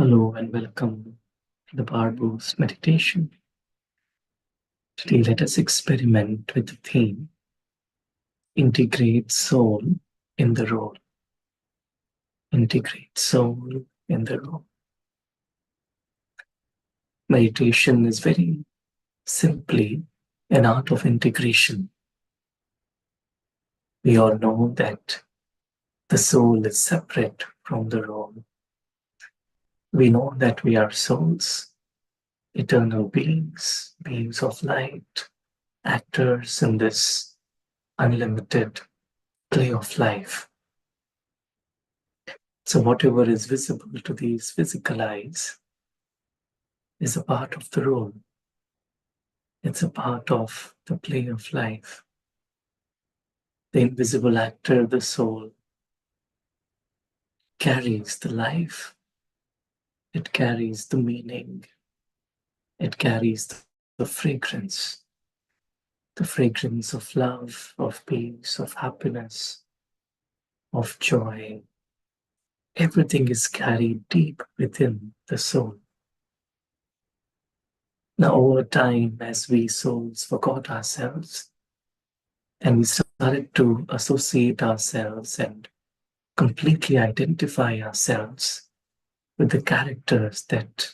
Hello and welcome to the Powerboost meditation. Today, let us experiment with the theme Integrate Soul in the Role. Integrate Soul in the Role. Meditation is very simply an art of integration. We all know that the soul is separate from the role. We know that we are souls, eternal beings, beings of light, actors in this unlimited play of life. So whatever is visible to these physical eyes is a part of the role. It's a part of the play of life. The invisible actor, the soul, carries the life. It carries the meaning. It carries the fragrance of love, of peace, of happiness, of joy. Everything is carried deep within the soul. Now, over time, as we souls forgot ourselves and we started to associate ourselves and completely identify ourselves with the characters that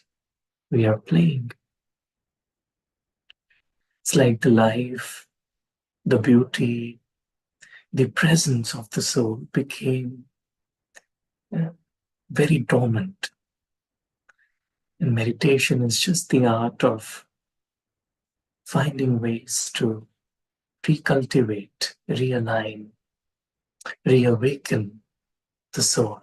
we are playing, it's like the life, the beauty, the presence of the soul became very dormant. And meditation is just the art of finding ways to recultivate, realign, reawaken the soul,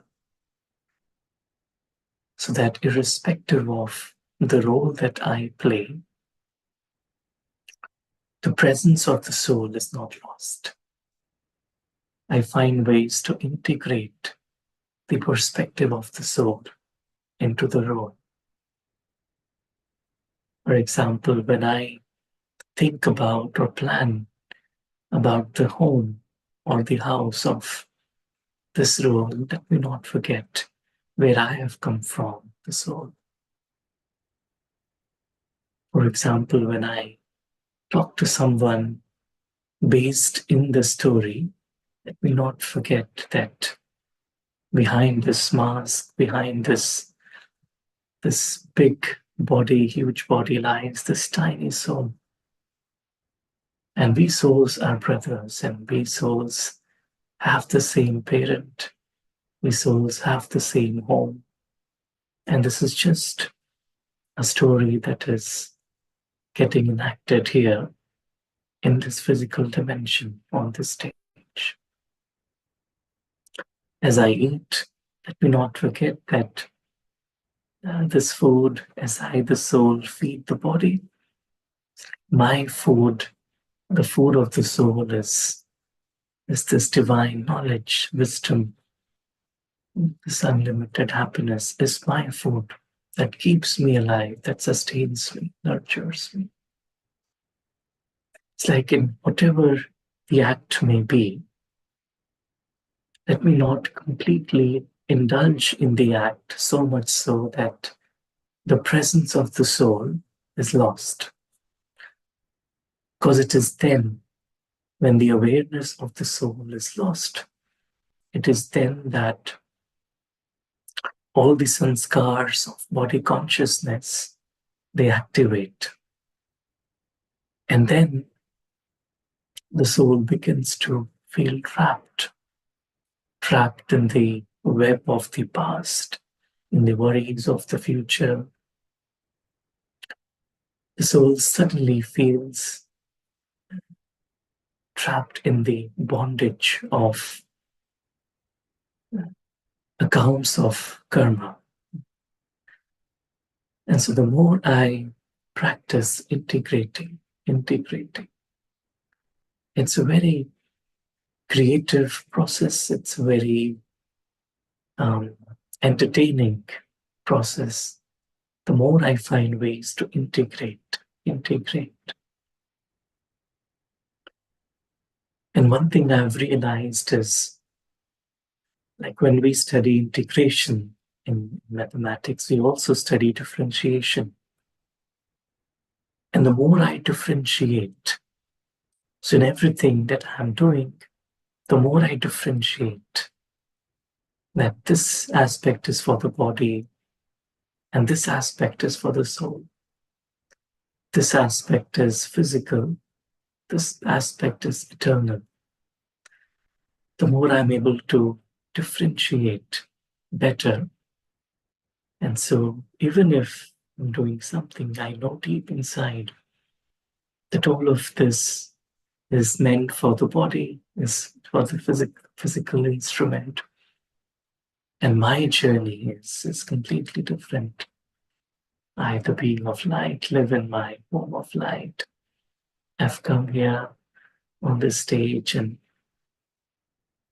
so that irrespective of the role that I play, the presence of the soul is not lost. I find ways to integrate the perspective of the soul into the role. For example, when I think about or plan about the home or the house of this role, let me not forget where I have come from, the soul. For example, when I talk to someone based in the story, let me not forget that behind this mask, behind this big body, huge body lies this tiny soul. And we souls are brothers, and we souls have the same parent. We souls have the same home. And this is just a story that is getting enacted here in this physical dimension on this stage. As I eat, let me not forget that this food, as I, the soul, feed the body, my food, the food of the soul is this divine knowledge, wisdom, this unlimited happiness is my food that keeps me alive, that sustains me, nurtures me. It's like in whatever the act may be, let me not completely indulge in the act so much so that the presence of the soul is lost. Because it is then, when the awareness of the soul is lost, it is then that all the sanskars of body consciousness, they activate. And then the soul begins to feel trapped in the web of the past, in the worries of the future. The soul suddenly feels trapped in the bondage of accounts of karma. And so the more I practice integrating, it's a very creative process. It's a very entertaining process. The more I find ways to integrate. And one thing I've realized is, like when we study integration in mathematics, we also study differentiation. And the more I differentiate, so in everything that I'm doing, the more I differentiate that this aspect is for the body and this aspect is for the soul. This aspect is physical, this aspect is eternal. The more I'm able to differentiate better. And so, even if I'm doing something, I know deep inside that all of this is meant for the body, is for the physical instrument. And my journey is completely different. I, the being of light, live in my home of light. I've come here on this stage and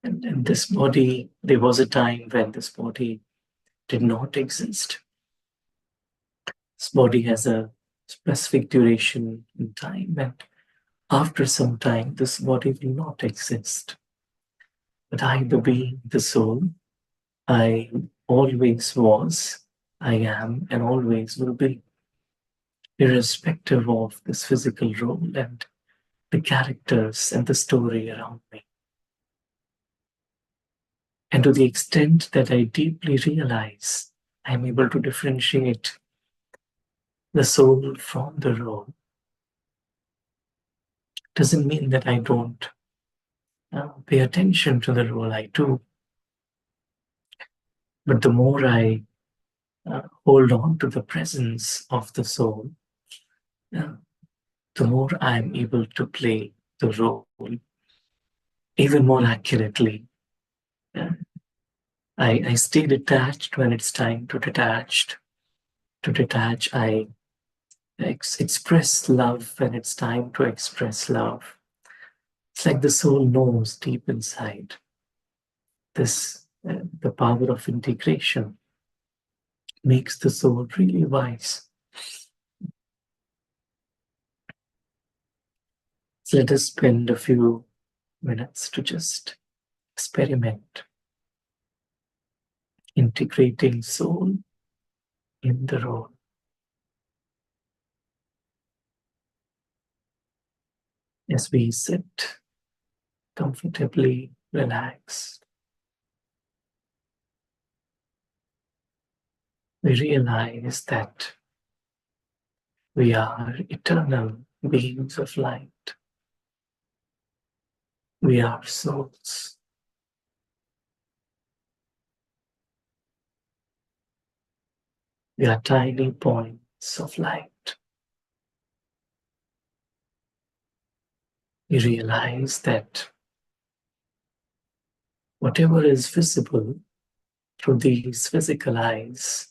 this body, there was a time when this body did not exist. This body has a specific duration in time, and after some time, this body will not exist. But I, the being, the soul, I always was, I am, and always will be, irrespective of this physical role and the characters and the story around me. And to the extent that I deeply realize I'm able to differentiate the soul from the role, doesn't mean that I don't pay attention to the role. I do. But the more I hold on to the presence of the soul, the more I'm able to play the role even more accurately. Uh, I stay detached when it's time to detach. To detach, I express love when it's time to express love. It's like the soul knows deep inside this, the power of integration makes the soul really wise. So let us spend a few minutes to just experiment integrating soul in the role. As we sit comfortably relaxed, we realize that we are eternal beings of light. We are souls. We are tiny points of light. We realize that whatever is visible through these physical eyes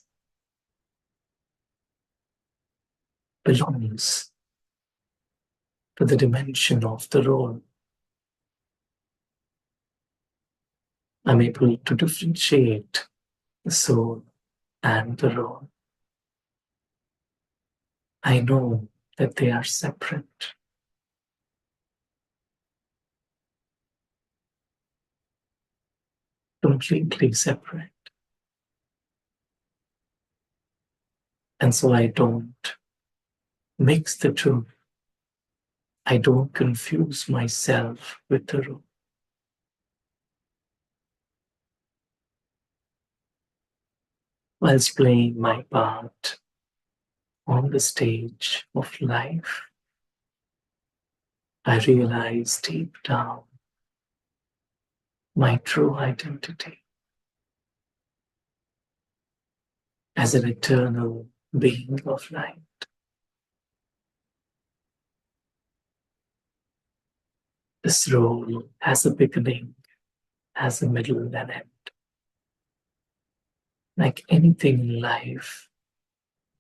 belongs to the dimension of the role. I'm able to differentiate the soul and the role. I know that they are separate. Completely separate. And so I don't mix the two. I don't confuse myself with the role. Whilst playing my part on the stage of life, I realize deep down my true identity as an eternal being of light. This role has a beginning, has a middle and end. Like anything in life,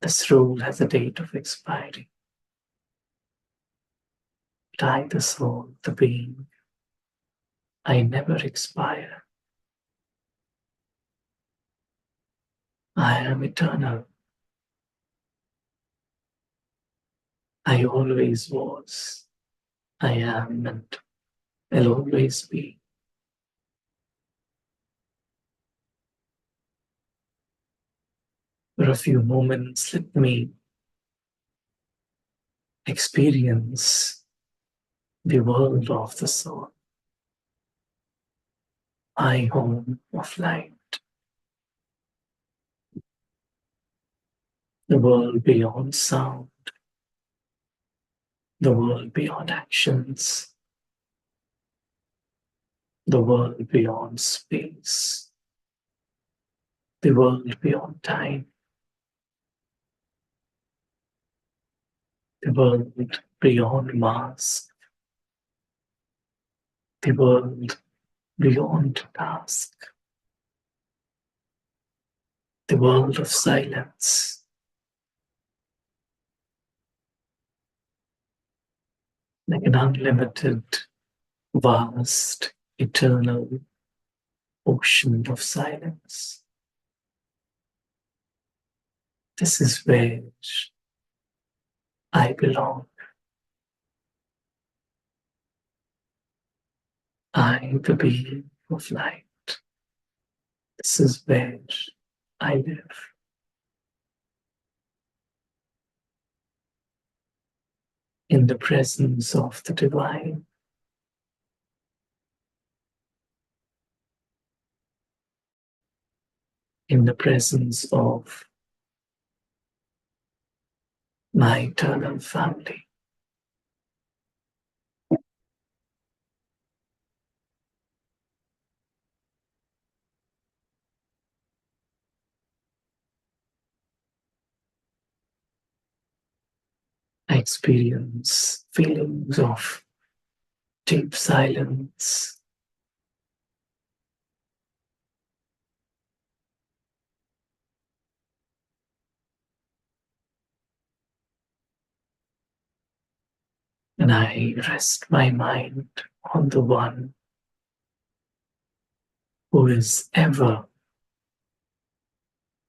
this role has a date of expiry. But I, the soul, the being, I never expire. I am eternal. I always was. I am and will always be. For a few moments, let me experience the world of the soul, my home of light, the world beyond sound, the world beyond actions, the world beyond space, the world beyond time, the world beyond mask, the world beyond task, the world of silence, like an unlimited, vast, eternal ocean of silence. This is where I belong. I, the being of light. This is where I live. In the presence of the divine. In the presence of my eternal family. I experience feelings of deep silence, and I rest my mind on the one who is ever,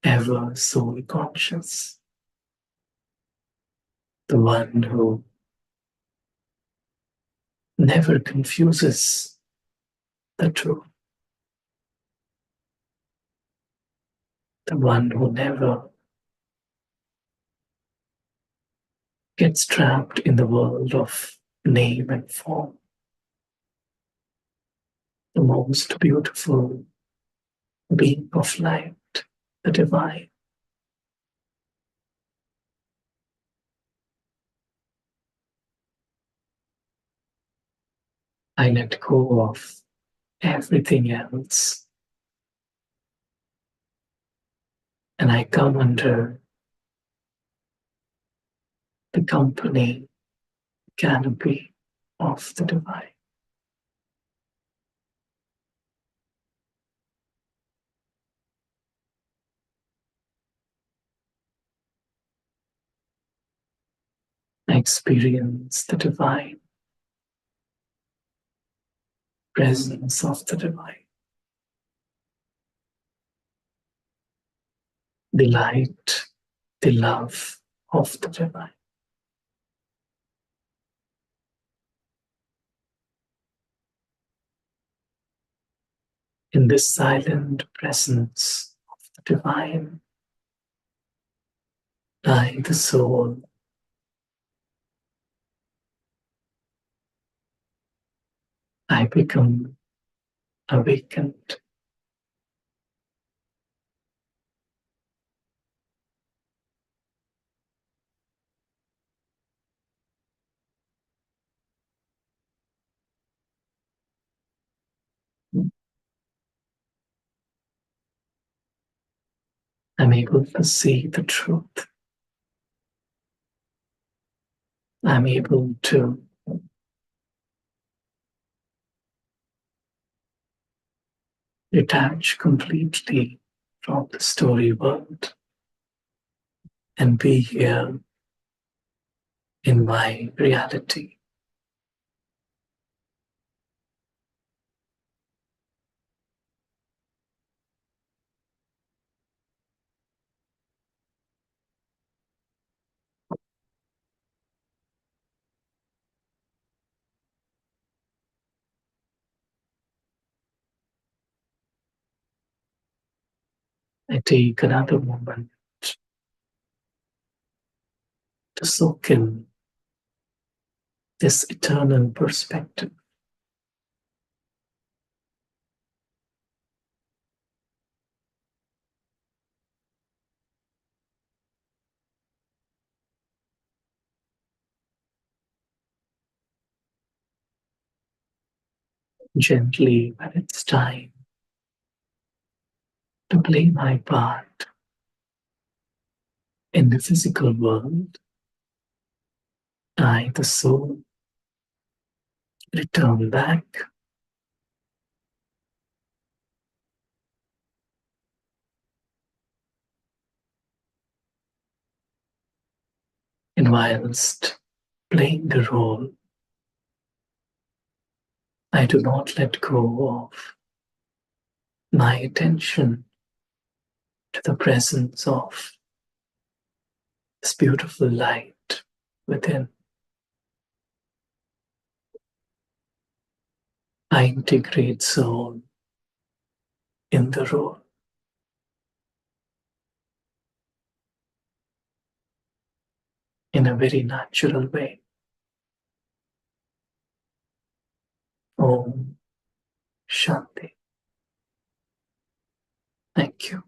ever soul conscious, the one who never confuses the truth, the one who never gets trapped in the world of name and form, the most beautiful being of light, the divine. I let go of everything else and I come under the company, canopy of the divine. I experience the divine, presence of the divine, the light, the love of the divine. In this silent presence of the divine, I, the soul, I become awakened. I'm able to see the truth. I'm able to detach completely from the story world and be here in my reality. I take another moment to soak in this eternal perspective. Gently, when it's time to play my part in the physical world, I, the soul, return back, and whilst playing the role, I do not let go of my attention to the presence of this beautiful light within. I integrate soul in the role in a very natural way. Om Shanti. Thank you.